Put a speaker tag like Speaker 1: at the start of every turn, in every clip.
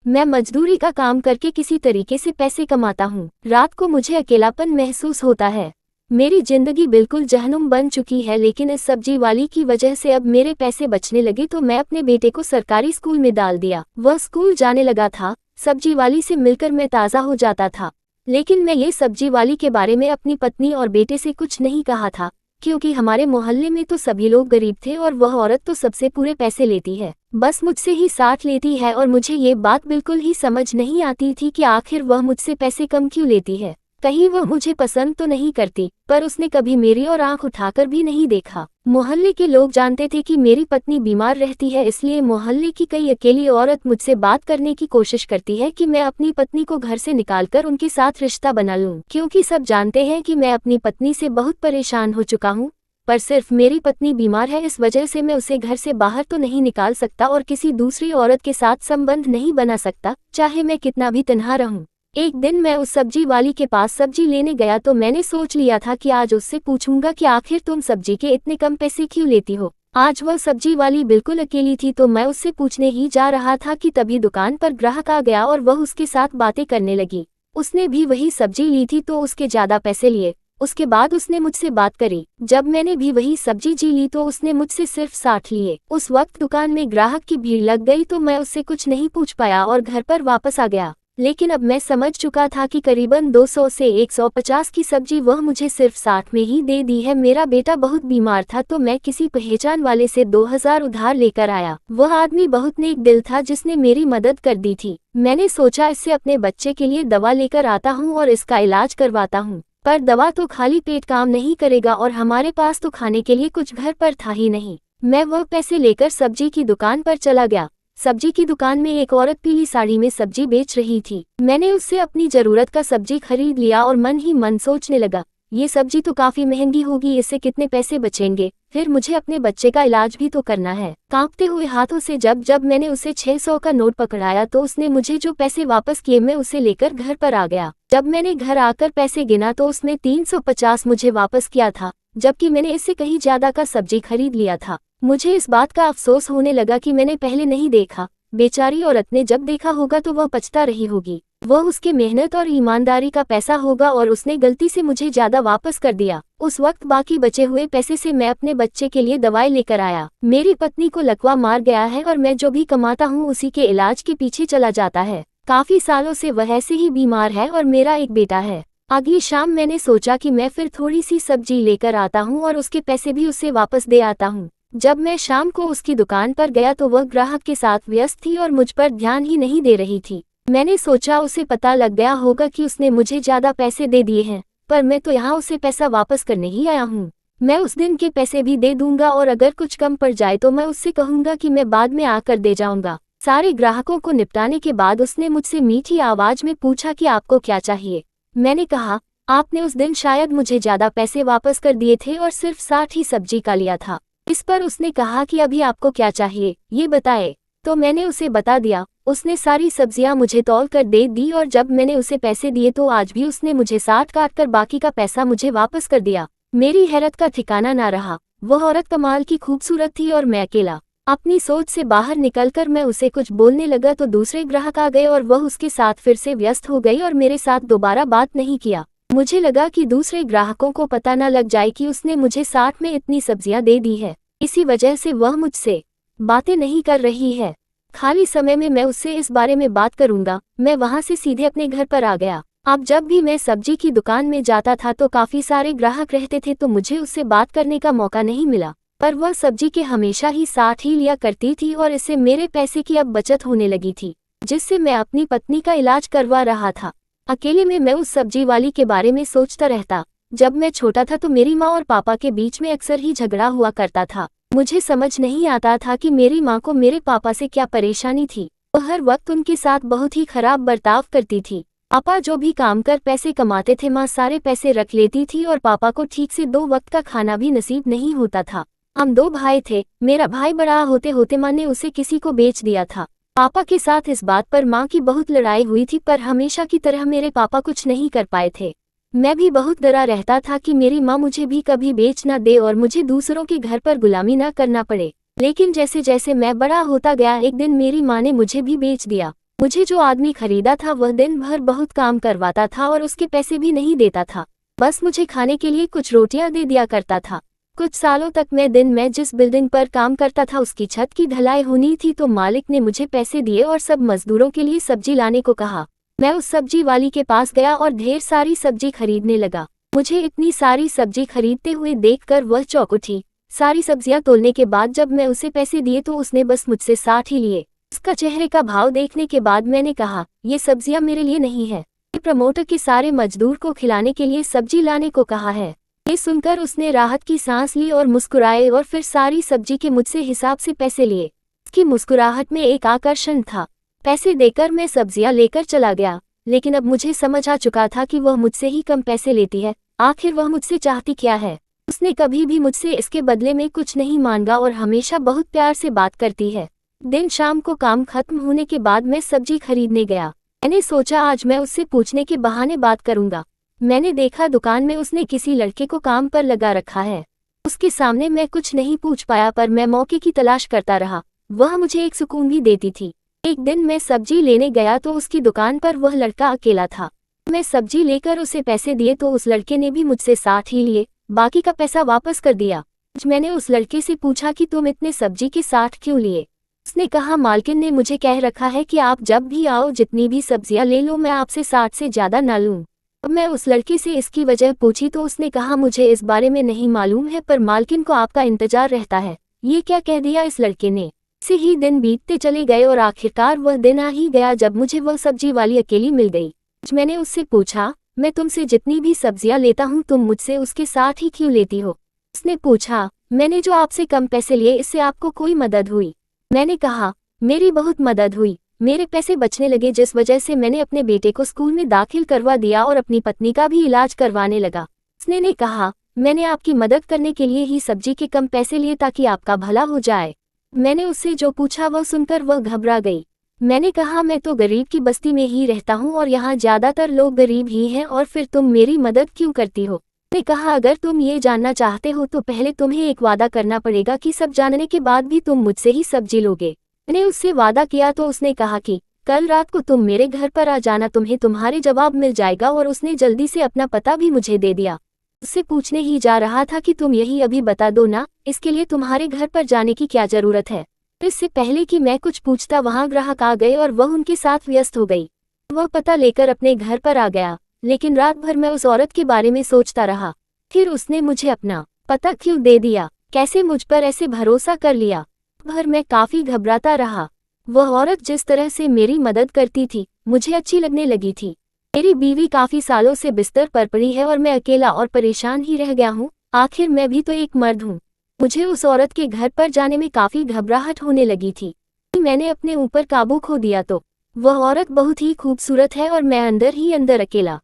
Speaker 1: मैं मजदूरी का काम करके किसी तरीके से पैसे कमाता हूँ। रात को मुझे अकेलापन महसूस होता है। मेरी जिंदगी बिल्कुल जहन्नुम बन चुकी है, लेकिन इस सब्जी वाली की वजह से अब मेरे पैसे बचने लगे तो मैं अपने बेटे को सरकारी स्कूल में डाल दिया। वह स्कूल जाने लगा था। सब्जी वाली से मिलकर मैं ताज़ा हो जाता था, लेकिन मैं ये सब्जी वाली के बारे में अपनी पत्नी और बेटे से कुछ नहीं कहा था, क्योंकि हमारे मोहल्ले में तो सभी लोग गरीब थे और वह औरत तो सबसे पूरे पैसे लेती है, बस मुझसे ही साथ लेती है। और मुझे ये बात बिल्कुल ही समझ नहीं आती थी कि आखिर वह मुझसे पैसे कम क्यों लेती है। कहीं वह मुझे पसंद तो नहीं करती, पर उसने कभी मेरी ओर आंख उठाकर भी नहीं देखा। मोहल्ले के लोग जानते थे कि मेरी पत्नी बीमार रहती है, इसलिए मोहल्ले की कई अकेली औरत मुझसे बात करने की कोशिश करती है कि मैं अपनी पत्नी को घर से निकालकर उनके साथ रिश्ता बना लूं, क्योंकि सब जानते हैं कि मैं अपनी पत्नी से बहुत परेशान हो चुका हूं। पर सिर्फ मेरी पत्नी बीमार है, इस वजह से मैं उसे घर से बाहर तो नहीं निकाल सकता और किसी दूसरी औरत के साथ संबंध नहीं बना सकता, चाहे मैं कितना भी तन्हा रहूं। एक दिन मैं उस सब्जी वाली के पास सब्जी लेने गया तो मैंने सोच लिया था कि आज उससे पूछूंगा कि आखिर तुम सब्जी के इतने कम पैसे क्यों लेती हो। आज वह सब्जी वाली बिल्कुल अकेली थी, तो मैं उससे पूछने ही जा रहा था कि तभी दुकान पर ग्राहक आ गया और वह उसके साथ बातें करने लगी। उसने भी वही सब्जी ली थी तो उसके ज्यादा पैसे लिए। उसके बाद उसने मुझसे बात करी। जब मैंने भी वही सब्जी जी ली तो उसने मुझसे सिर्फ 60 लिए। उस वक्त दुकान में ग्राहक की भीड़ लग गई तो मैं उससे कुछ नहीं पूछ पाया और घर पर वापस आ गया। लेकिन अब मैं समझ चुका था कि करीबन 200 से 150 की सब्जी वह मुझे सिर्फ 60 में ही दे दी है। मेरा बेटा बहुत बीमार था तो मैं किसी पहचान वाले से 2000 उधार लेकर आया। वह आदमी बहुत नेक दिल था जिसने मेरी मदद कर दी थी। मैंने सोचा इससे अपने बच्चे के लिए दवा लेकर आता हूँ और इसका इलाज करवाता हूँ, पर दवा तो खाली पेट काम नहीं करेगा और हमारे पास तो खाने के लिए कुछ घर पर था ही नहीं। मैं वह पैसे लेकर सब्जी की दुकान पर चला गया। सब्जी की दुकान में एक औरत पीली साड़ी में सब्जी बेच रही थी। मैंने उससे अपनी जरूरत का सब्जी खरीद लिया और मन ही मन सोचने लगा, ये सब्जी तो काफी महंगी होगी, इससे कितने पैसे बचेंगे, फिर मुझे अपने बच्चे का इलाज भी तो करना है। कांपते हुए हाथों से जब मैंने उसे 600 का नोट पकड़ाया तो उसने मुझे जो पैसे वापस किए मैं उसे लेकर घर पर आ गया। जब मैंने घर आकर पैसे गिना तो उसने 350 मुझे वापस किया था, जबकि मैंने इससे कहीं ज्यादा का सब्जी खरीद लिया था। मुझे इस बात का अफसोस होने लगा कि मैंने पहले नहीं देखा। बेचारी औरत ने जब देखा होगा तो वह पछता रही होगी। वह उसके मेहनत और ईमानदारी का पैसा होगा और उसने गलती से मुझे ज्यादा वापस कर दिया। उस वक्त बाकी बचे हुए पैसे से मैं अपने बच्चे के लिए दवाई लेकर आया। मेरी पत्नी को लकवा मार गया है और मैं जो भी कमाता हूँ उसी के इलाज के पीछे चला जाता है। काफी सालों से वह ऐसे ही बीमार है और मेरा एक बेटा है। अगली शाम मैंने सोचा कि मैं फिर थोड़ी सी सब्जी लेकर आता हूँ और उसके पैसे भी उसे वापस दे आता हूँ। जब मैं शाम को उसकी दुकान पर गया तो वह ग्राहक के साथ व्यस्त थी और मुझ पर ध्यान ही नहीं दे रही थी। मैंने सोचा उसे पता लग गया होगा कि उसने मुझे ज्यादा पैसे दे दिए हैं, पर मैं तो यहाँ उसे पैसा वापस करने ही आया हूँ। मैं उस दिन के पैसे भी दे दूंगा और अगर कुछ कम पड़ जाए तो मैं उससे कहूंगा कि मैं बाद में आकर दे जाऊंगा। सारे ग्राहकों को निपटाने के बाद उसने मुझसे मीठी आवाज में पूछा कि आपको क्या चाहिए। मैंने कहा, आपने उस दिन शायद मुझे ज्यादा पैसे वापस कर दिए थे और सिर्फ 60 ही सब्जी का लिया था। इस पर उसने कहा कि अभी आपको क्या चाहिए ये बताए। तो मैंने उसे बता दिया। उसने सारी सब्जियां मुझे तौल कर दे दी और जब मैंने उसे पैसे दिए तो आज भी उसने मुझे 60 काट कर बाकी का पैसा मुझे वापस कर दिया। मेरी हैरत का ठिकाना ना रहा। वह औरत कमाल की खूबसूरत थी और मैं अकेला। अपनी सोच से बाहर निकलकर मैं उसे कुछ बोलने लगा तो दूसरे ग्राहक आ गए और वह उसके साथ फिर से व्यस्त हो गई और मेरे साथ दोबारा बात नहीं किया। मुझे लगा कि दूसरे ग्राहकों को पता न लग जाए कि उसने मुझे 60 में इतनी सब्जियां दे दी है, इसी वजह से वह मुझसे बातें नहीं कर रही है। खाली समय में मैं उससे इस बारे में बात करूंगा। मैं वहां से सीधे अपने घर पर आ गया। अब जब भी मैं सब्जी की दुकान में जाता था तो काफी सारे ग्राहक रहते थे तो मुझे उससे बात करने का मौका नहीं मिला, पर वह सब्जी के हमेशा ही 60 ही लिया करती थी और इससे मेरे पैसे की अब बचत होने लगी थी, जिससे मैं अपनी पत्नी का इलाज करवा रहा था। अकेले में मैं उस सब्जी वाली के बारे में सोचता रहता। जब मैं छोटा था तो मेरी माँ और पापा के बीच में अक्सर ही झगड़ा हुआ करता था। मुझे समझ नहीं आता था कि मेरी माँ को मेरे पापा से क्या परेशानी थी। वह हर वक्त उनके साथ बहुत ही खराब बर्ताव करती थी। पापा जो भी काम कर पैसे कमाते थे माँ सारे पैसे रख लेती थी और पापा को ठीक से 2 वक्त का खाना भी नसीब नहीं होता था। हम 2 भाई थे। मेरा भाई बड़ा होते होते माँ ने उसे किसी को बेच दिया था। पापा के साथ इस बात पर माँ की बहुत लड़ाई हुई थी, पर हमेशा की तरह मेरे पापा कुछ नहीं कर पाए थे। मैं भी बहुत डरा रहता था कि मेरी माँ मुझे भी कभी बेच ना दे और मुझे दूसरों के घर पर गुलामी ना करना पड़े। लेकिन जैसे जैसे मैं बड़ा होता गया एक दिन मेरी माँ ने मुझे भी बेच दिया। मुझे जो आदमी खरीदा था वह दिन भर बहुत काम करवाता था और उसके पैसे भी नहीं देता था, बस मुझे खाने के लिए कुछ रोटियां दे दिया करता था। कुछ सालों तक मैं दिन में जिस बिल्डिंग पर काम करता था उसकी छत की ढलाई होनी थी, तो मालिक ने मुझे पैसे दिए और सब मजदूरों के लिए सब्जी लाने को कहा। मैं उस सब्जी वाली के पास गया और ढेर सारी सब्जी खरीदने लगा। मुझे इतनी सारी सब्जी खरीदते हुए देखकर वह चौंक उठी। सारी सब्जियां तोलने के बाद जब मैं उसे पैसे दिए तो उसने बस मुझसे 60 ही लिए। उसका चेहरे का भाव देखने के बाद मैंने कहा, ये सब्जियां मेरे लिए नहीं है, प्रमोटर के सारे मजदूर को खिलाने के लिए सब्जी लाने को कहा है। ये सुनकर उसने राहत की सांस ली और मुस्कुराए और फिर सारी सब्जी के मुझसे हिसाब से पैसे लिए। उसकी मुस्कुराहट में एक आकर्षण था। पैसे देकर मैं सब्जियां लेकर चला गया, लेकिन अब मुझे समझ आ चुका था कि वह मुझसे ही कम पैसे लेती है। आखिर वह मुझसे चाहती क्या है? उसने कभी भी मुझसे इसके बदले में कुछ नहीं मांगा और हमेशा बहुत प्यार से बात करती है। दिन शाम को काम खत्म होने के बाद मैं सब्जी खरीदने गया। मैंने सोचा आज मैं उससे पूछने के बहाने बात करूंगा। मैंने देखा दुकान में उसने किसी लड़के को काम पर लगा रखा है। उसके सामने मैं कुछ नहीं पूछ पाया, पर मैं मौके की तलाश करता रहा। वह मुझे एक सुकून भी देती थी। एक दिन मैं सब्जी लेने गया तो उसकी दुकान पर वह लड़का अकेला था। मैं सब्जी लेकर उसे पैसे दिए तो उस लड़के ने भी मुझसे 60 ही लिए, बाकी का पैसा वापस कर दिया। मैंने उस लड़के से पूछा कि तुम इतने सब्जी के 60 क्यों लिए? उसने कहा, मालकिन ने मुझे कह रखा है कि आप जब भी आओ जितनी भी सब्जियां ले लो, मैं आपसे 60 से ज्यादा ना लूं। अब मैं उस लड़के से इसकी वजह पूछी तो उसने कहा, मुझे इस बारे में नहीं मालूम है, पर मालकिन को आपका इंतजार रहता है। ये क्या कह दिया इस लड़के ने। इसी ही दिन बीतते चले गए और आखिरकार वह दिन आ ही गया जब मुझे वह सब्जी वाली अकेली मिल गई। मैंने उससे पूछा, मैं तुमसे जितनी भी सब्जियां लेता हूँ तुम मुझसे उसके 60 ही क्यों लेती हो? उसने पूछा, मैंने जो आपसे कम पैसे लिए इससे आपको कोई मदद हुई? मैंने कहा, मेरी बहुत मदद हुई। मेरे पैसे बचने लगे जिस वजह से मैंने अपने बेटे को स्कूल में दाखिल करवा दिया और अपनी पत्नी का भी इलाज करवाने लगा। उसने ने कहा, मैंने आपकी मदद करने के लिए ही सब्जी के कम पैसे लिए ताकि आपका भला हो जाए। मैंने उससे जो पूछा वह सुनकर वह घबरा गई। मैंने कहा, मैं तो गरीब की बस्ती में ही रहता हूँ और यहाँ ज्यादातर लोग गरीब ही हैं, और फिर तुम मेरी मदद क्यों करती हो? मैंने कहा, अगर तुम ये जानना चाहते हो तो पहले तुम्हें एक वादा करना पड़ेगा कि सब जानने के बाद भी तुम मुझसे ही सब्जी लोगे। मैंने उससे वादा किया तो उसने कहा कि कल रात को तुम मेरे घर पर आ जाना, तुम्हें तुम्हारे जवाब मिल जाएगा, और उसने जल्दी से अपना पता भी मुझे दे दिया। उससे पूछने ही जा रहा था कि तुम यही अभी बता दो ना, इसके लिए तुम्हारे घर पर जाने की क्या जरूरत है? इससे पहले कि मैं कुछ पूछता वहां ग्राहक आ गए और वह उनके साथ व्यस्त हो गई। वह पता लेकर अपने घर पर आ गया, लेकिन रात भर मैं उस औरत के बारे में सोचता रहा। फिर उसने मुझे अपना पता क्यों दे दिया? कैसे मुझ पर ऐसे भरोसा कर लिया? भर मैं काफी घबराता रहा। वह औरत जिस तरह से मेरी मदद करती थी मुझे अच्छी लगने लगी थी। मेरी बीवी काफी सालों से बिस्तर पर पड़ी है और मैं अकेला और परेशान ही रह गया हूँ। आखिर मैं भी तो एक मर्द हूँ। मुझे उस औरत के घर पर जाने में काफी घबराहट होने लगी थी। मैंने अपने ऊपर काबू खो दिया तो वह औरत बहुत ही खूबसूरत है और मैं अंदर ही अंदर अकेला।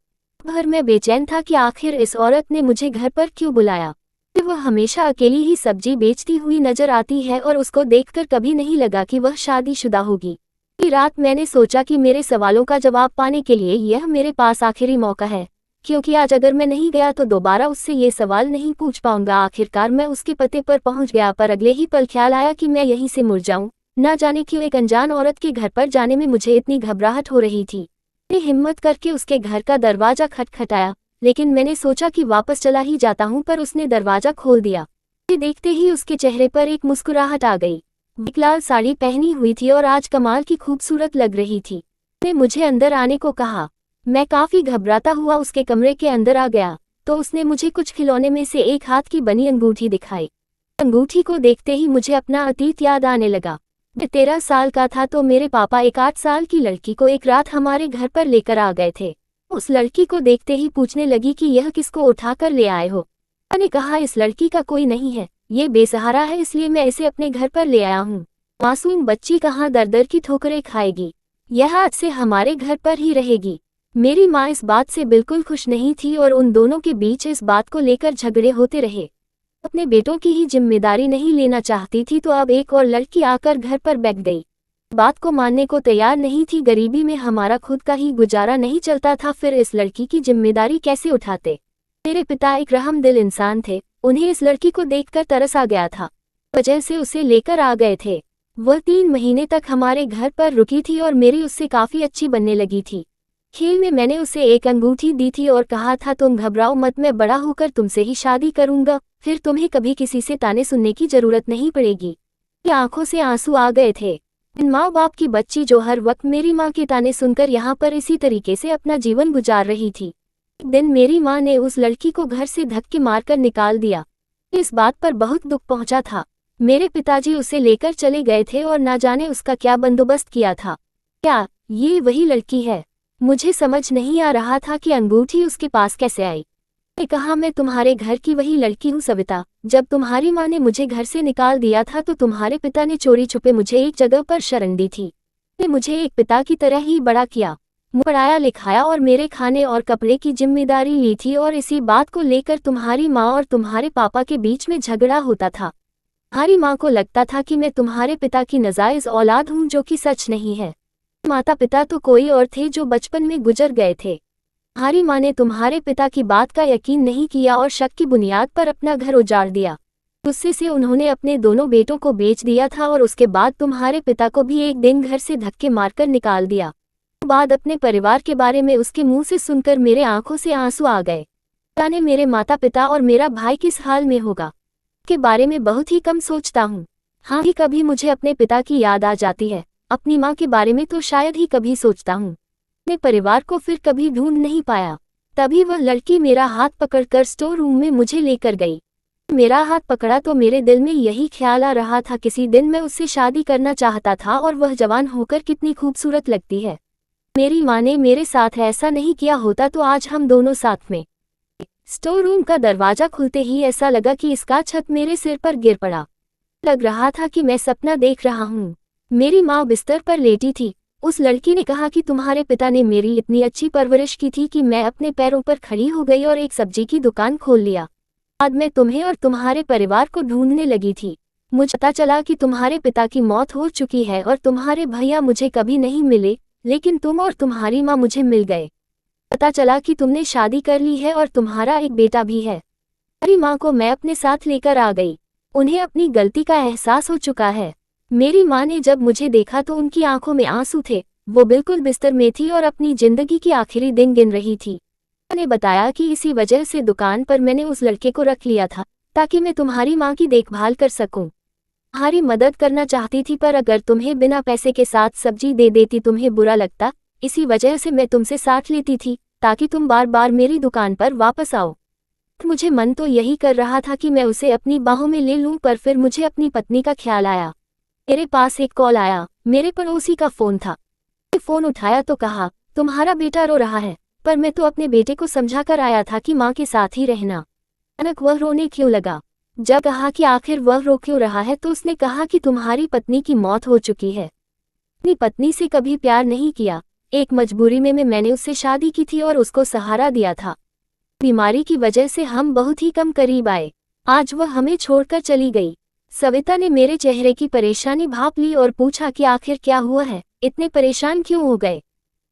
Speaker 1: भर मैं बेचैन था कि आखिर इस औरत ने मुझे घर पर क्यों बुलाया। वह हमेशा अकेली ही सब्जी बेचती हुई नजर आती है और उसको देखकर कभी नहीं लगा कि वह शादीशुदा होगी। रात मैंने सोचा कि मेरे सवालों का जवाब पाने के लिए यह मेरे पास आखिरी मौका है, क्योंकि आज अगर मैं नहीं गया तो दोबारा उससे ये सवाल नहीं पूछ पाऊंगा। आखिरकार मैं उसके पते पर पहुंच गया, पर अगले ही पल ख्याल आया कि मैं यहीं से मुड़ जाऊं। ना जाने क्यों एक अनजान औरत के घर पर जाने में मुझे इतनी घबराहट हो रही थी। मैंने हिम्मत करके उसके घर का दरवाजा खटखटाया, लेकिन मैंने सोचा कि वापस चला ही जाता हूं, पर उसने दरवाजा खोल दिया। देखते ही उसके चेहरे पर एक मुस्कुराहट आ गई। एक लाल साड़ी पहनी हुई थी और आज कमाल की खूबसूरत लग रही थी। उसने मुझे अंदर आने को कहा। मैं काफी घबराता हुआ उसके कमरे के अंदर आ गया तो उसने मुझे कुछ खिलौने में से एक हाथ की बनी अंगूठी दिखाई। अंगूठी को देखते ही मुझे अपना अतीत याद आने लगा। मैं 13 साल का था तो मेरे पापा एक 8 साल की लड़की को एक रात हमारे घर पर लेकर आ गए थे। उस लड़की को देखते ही पूछने लगी कि यह किसको उठाकर ले आए हो। मैंने कहा, इस लड़की का कोई नहीं है, ये बेसहारा है, इसलिए मैं इसे अपने घर पर ले आया हूँ। मासूम बच्ची कहाँ दर दर की ठोकरें खाएगी, यह आज से हमारे घर पर ही रहेगी। मेरी माँ इस बात से बिल्कुल खुश नहीं थी और उन दोनों के बीच इस बात को लेकर झगड़े होते रहे। अपने बेटों की ही जिम्मेदारी नहीं लेना चाहती थी तो अब एक और लड़की आकर घर पर बैठ गई। बात को मानने को तैयार नहीं थी। गरीबी में हमारा खुद का ही गुजारा नहीं चलता था, फिर इस लड़की की जिम्मेदारी कैसे उठाते। मेरे पिता एक रहमदिल इंसान थे, उन्हें इस लड़की को देखकर तरस आ गया था, वजह से उसे लेकर आ गए थे। वह 3 महीने तक हमारे घर पर रुकी थी और मेरी उससे काफ़ी अच्छी बनने लगी थी। खेल में मैंने उसे एक अंगूठी दी थी और कहा था तुम घबराओ मत, मैं बड़ा होकर तुमसे ही शादी करूंगा, फिर तुम्हें कभी किसी से ताने सुनने की जरूरत नहीं पड़ेगी। मेरी आंखों से आंसू आ गए थे। माँ बाप की बच्ची जो हर वक्त मेरी माँ के ताने सुनकर यहाँ पर इसी तरीके से अपना जीवन गुजार रही थी। एक दिन मेरी माँ ने उस लड़की को घर से धक्के मारकर निकाल दिया। इस बात पर बहुत दुख पहुंचा था। मेरे पिताजी उसे लेकर चले गए थे और ना जाने उसका क्या बंदोबस्त किया था। क्या ये वही लड़की है? मुझे समझ नहीं आ रहा था कि अंगूठी उसके पास कैसे आई। मैंने कहा मैं तुम्हारे घर की वही लड़की हूँ सविता। जब तुम्हारी माँ ने मुझे घर से निकाल दिया था तो तुम्हारे पिता ने चोरी छुपे मुझे एक जगह पर शरण दी थी। ने मुझे एक पिता की तरह ही बड़ा किया, पढ़ाया लिखाया और मेरे खाने और कपड़े की जिम्मेदारी ली थी, और इसी बात को लेकर तुम्हारी माँ और तुम्हारे पापा के बीच में झगड़ा होता था। तुम्हारी माँ को लगता था कि मैं तुम्हारे पिता की नाजायज औलाद हूँ, जो कि सच नहीं है। माता पिता तो कोई और थे जो बचपन में गुजर गए थे। तुम्हारी माँ ने तुम्हारे पिता की बात का यकीन नहीं किया और शक की बुनियाद पर अपना घर उजाड़ दिया। गुस्से से उन्होंने अपने दोनों बेटों को बेच दिया था और उसके बाद तुम्हारे पिता को भी एक दिन घर से धक्के मारकर निकाल दिया। बाद अपने परिवार के बारे में उसके मुंह से सुनकर मेरे आंखों से आंसू आ गए। जाने मेरे माता पिता और मेरा भाई किस हाल में होगा। के बारे में बहुत ही कम सोचता हूँ। हाँ ही कभी मुझे अपने पिता की याद आ जाती है। अपनी माँ के बारे में तो शायद ही कभी सोचता हूँ। अपने परिवार को फिर कभी ढूंढ नहीं पाया। तभी वह लड़की मेरा हाथ पकड़कर स्टोर रूम में मुझे लेकर गई। मेरा हाथ पकड़ा तो मेरे दिल में यही ख्याल आ रहा था किसी दिन मैं उससे शादी करना चाहता था, और वह जवान होकर कितनी खूबसूरत लगती है। मेरी माँ ने मेरे साथ ऐसा नहीं किया होता तो आज हम दोनों साथ में। स्टोर रूम का दरवाजा खुलते ही ऐसा लगा कि इसका छत मेरे सिर पर गिर पड़ा। लग रहा था कि मैं सपना देख रहा हूँ। मेरी माँ बिस्तर पर लेटी थी। उस लड़की ने कहा कि तुम्हारे पिता ने मेरी इतनी अच्छी परवरिश की थी कि मैं अपने पैरों पर खड़ी हो गई और एक सब्जी की दुकान खोल लिया। बाद में तुम्हें और तुम्हारे परिवार को ढूंढने लगी थी। मुझे पता चला कि तुम्हारे पिता की मौत हो चुकी है और तुम्हारे भैया मुझे कभी नहीं मिले, लेकिन तुम और तुम्हारी माँ मुझे मिल गए। पता चला कि तुमने शादी कर ली है और तुम्हारा एक बेटा भी है। तुम्हारी माँ को मैं अपने साथ लेकर आ गई। उन्हें अपनी गलती का एहसास हो चुका है। मेरी माँ ने जब मुझे देखा तो उनकी आंखों में आंसू थे। वो बिल्कुल बिस्तर में थी और अपनी जिंदगी की आखिरी दिन गिन रही थी। मैंने बताया कि इसी वजह से दुकान पर मैंने उस लड़के को रख लिया था ताकि मैं तुम्हारी माँ की देखभाल कर सकूं। तुम्हारी मदद करना चाहती थी, पर अगर तुम्हें बिना पैसे के साथ सब्जी दे देती तुम्हें बुरा लगता। इसी वजह से मैं तुमसे साथ लेती थी ताकि तुम बार बार मेरी दुकान पर वापस आओ। मुझे मन तो यही कर रहा था कि मैं उसे अपनी बाहों में ले लूं, पर फिर मुझे अपनी पत्नी का ख्याल आया। मेरे पास एक कॉल आया। मेरे पड़ोसी का फोन था। मैंने फोन उठाया तो कहा तुम्हारा बेटा रो रहा है, पर मैं तो अपने बेटे को समझा कर आया था कि माँ के साथ ही रहना। अचानक वह रोने क्यों लगा। जब कहा कि आखिर वह रो क्यों रहा है तो उसने कहा कि तुम्हारी पत्नी की मौत हो चुकी है। अपनी पत्नी से कभी प्यार नहीं किया। एक मजबूरी में मैंने उससे शादी की थी और उसको सहारा दिया था। बीमारी की वजह से हम बहुत ही कम करीब आए। आज वह हमें छोड़कर चली गई। सविता ने मेरे चेहरे की परेशानी भांप ली और पूछा कि आखिर क्या हुआ है, इतने परेशान क्यों हो गए।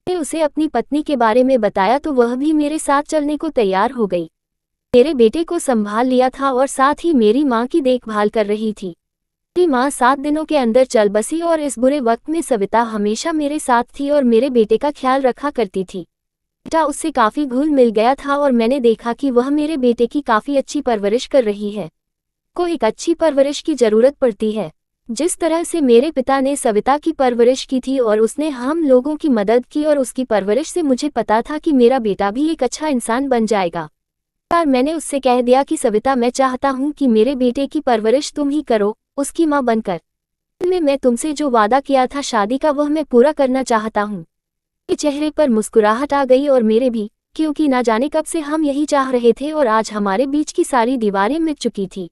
Speaker 1: मैंने उसे अपनी पत्नी के बारे में बताया तो वह भी मेरे साथ चलने को तैयार हो गई। मेरे बेटे को संभाल लिया था और साथ ही मेरी माँ की देखभाल कर रही थी। मेरी माँ 7 दिनों के अंदर चल बसी और इस बुरे वक्त में सविता हमेशा मेरे साथ थी और मेरे बेटे का ख्याल रखा करती थी। बेटा उससे काफ़ी घुल मिल गया था और मैंने देखा कि वह मेरे बेटे की काफ़ी अच्छी परवरिश कर रही है। को एक अच्छी परवरिश की ज़रूरत पड़ती है। जिस तरह से मेरे पिता ने सविता की परवरिश की थी और उसने हम लोगों की मदद की, और उसकी परवरिश से मुझे पता था कि मेरा बेटा भी एक अच्छा इंसान बन जाएगा। पर मैंने उससे कह दिया कि सविता मैं चाहता हूँ कि मेरे बेटे की परवरिश तुम ही करो, उसकी माँ बनकर। मैं तुमसे जो वादा किया था शादी का वह मैं पूरा करना चाहता हूँ। मेरे चेहरे पर मुस्कुराहट आ गई और मेरे भी, क्योंकि ना जाने कब से हम यही चाह रहे थे और आज हमारे बीच की सारी दीवारें मिट चुकी थी।